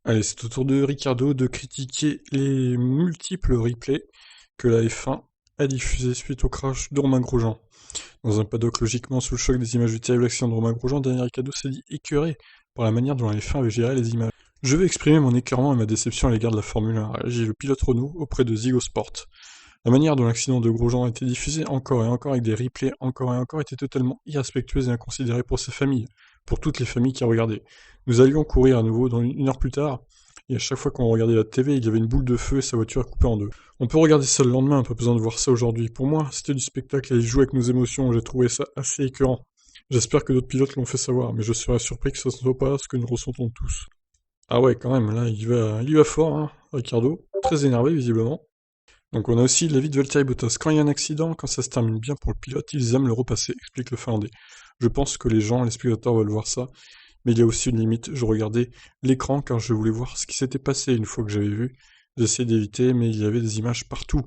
Allez, c'est au tour de Ricardo de critiquer les multiples replays que la F1 a diffusés suite au crash de Romain Grosjean. Dans un paddock logiquement sous le choc des images du terrible accident de Romain Grosjean, Daniel Ricciardo s'est dit écœuré par la manière dont la F1 avait géré les images. Je vais exprimer mon écœurement et ma déception à l'égard de la Formule 1, réagit le pilote Renault auprès de Zygo Sport. La manière dont l'accident de Grosjean a été diffusé encore et encore avec des replays encore et encore était totalement irrespectueuse et inconsidérée pour ses familles, pour toutes les familles qui regardaient. Nous allions courir à nouveau dans une heure plus tard, et à chaque fois qu'on regardait la TV, il y avait une boule de feu et sa voiture coupée en deux. On peut regarder ça le lendemain, pas besoin de voir ça aujourd'hui. Pour moi, c'était du spectacle et il joue avec nos émotions, j'ai trouvé ça assez écœurant. J'espère que d'autres pilotes l'ont fait savoir, mais je serais surpris que ce ne soit pas ce que nous ressentons tous. Ah ouais, quand même, là, il va fort, hein, Ricardo. Très énervé, visiblement. Donc on a aussi l'avis de Valtteri Bottas. Quand il y a un accident, quand ça se termine bien pour le pilote, ils aiment le repasser, explique le Finlandais. Je pense que les gens, les spectateurs veulent voir ça, mais il y a aussi une limite. Je regardais l'écran car je voulais voir ce qui s'était passé une fois que j'avais vu. J'essayais d'éviter, mais il y avait des images partout.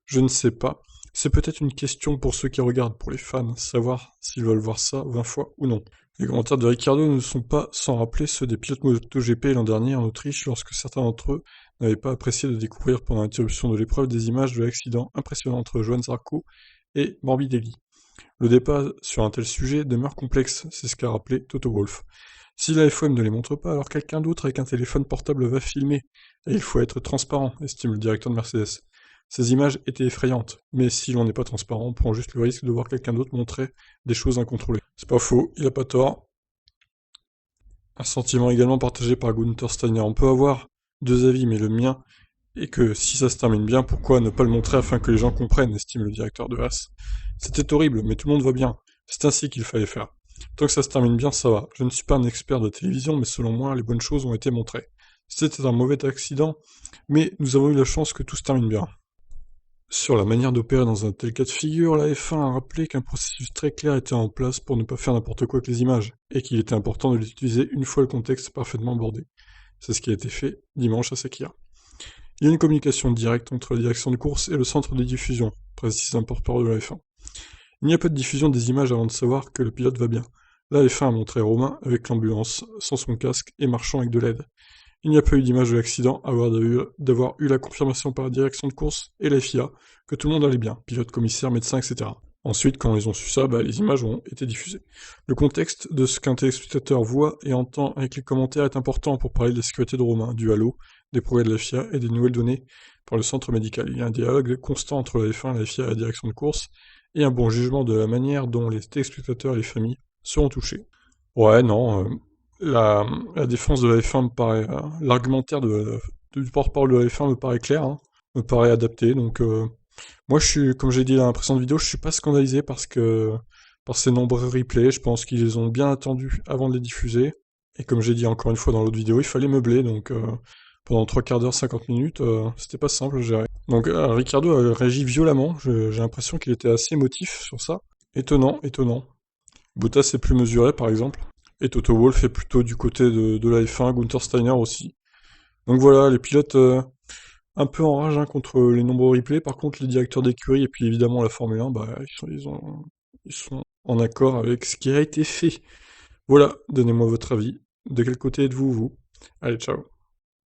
Je ne sais pas. C'est peut-être une question pour ceux qui regardent, pour les fans, savoir s'ils veulent voir ça 20 fois ou non. Les commentaires de Ricardo ne sont pas sans rappeler ceux des pilotes MotoGP l'an dernier en Autriche lorsque certains d'entre eux n'avaient pas apprécié de découvrir pendant l'interruption de l'épreuve des images de l'accident impressionnant entre Johann Zarco et Morbidelli. Le débat sur un tel sujet demeure complexe, c'est ce qu'a rappelé Toto Wolff. Si la FOM ne les montre pas, alors quelqu'un d'autre avec un téléphone portable va filmer. Et il faut être transparent, estime le directeur de Mercedes. Ces images étaient effrayantes, mais si l'on n'est pas transparent, on prend juste le risque de voir quelqu'un d'autre montrer des choses incontrôlées. C'est pas faux, il a pas tort. Un sentiment également partagé par Gunther Steiner. On peut avoir deux avis, mais le mien est que si ça se termine bien, pourquoi ne pas le montrer afin que les gens comprennent, estime le directeur de Haas. C'était horrible, mais tout le monde va bien. C'est ainsi qu'il fallait faire. Tant que ça se termine bien, ça va. Je ne suis pas un expert de télévision, mais selon moi, les bonnes choses ont été montrées. C'était un mauvais accident, mais nous avons eu la chance que tout se termine bien. Sur la manière d'opérer dans un tel cas de figure, la F1 a rappelé qu'un processus très clair était en place pour ne pas faire n'importe quoi avec les images, et qu'il était important de l'utiliser une fois le contexte parfaitement abordé. C'est ce qui a été fait dimanche à Sakhir. Il y a une communication directe entre la direction de course et le centre de diffusion, précise un porte-parole de la F1. Il n'y a pas de diffusion des images avant de savoir que le pilote va bien. La F1 a montré Romain avec l'ambulance, sans son casque et marchant avec de l'aide. Il n'y a pas eu d'image de l'accident avant d'avoir eu la confirmation par la direction de course et la FIA que tout le monde allait bien, pilote, commissaire, médecin, etc. Ensuite, quand ils ont su ça, les images ont été diffusées. Le contexte de ce qu'un téléspectateur voit et entend avec les commentaires est important pour parler de la sécurité de Romain, du halo, des progrès de la FIA et des nouvelles données par le centre médical. Il y a un dialogue constant entre la F1, la FIA et la direction de course, et un bon jugement de la manière dont les téléspectateurs et les familles seront touchés. Ouais, non, la défense de la F1 me paraît... l'argumentaire du porte-parole de la F1 me paraît clair, hein, me paraît adapté, donc moi je suis, comme j'ai dit dans la précédente vidéo, je suis pas scandalisé par ces nombreux replays, je pense qu'ils les ont bien attendus avant de les diffuser, et comme j'ai dit encore une fois dans l'autre vidéo, il fallait meubler, donc pendant 3 quarts d'heure, 50 minutes, c'était pas simple à gérer. Donc Ricardo a réagi violemment, j'ai l'impression qu'il était assez émotif sur ça. Étonnant, étonnant. Bottas est plus mesuré par exemple. Et Toto Wolff est plutôt du côté de la F1, Gunther Steiner aussi. Donc voilà, les pilotes un peu en rage hein, contre les nombreux replays. Par contre, les directeurs d'écurie et puis évidemment la Formule 1, ils sont en accord avec ce qui a été fait. Voilà, donnez-moi votre avis. De quel côté êtes-vous, vous? Allez, ciao.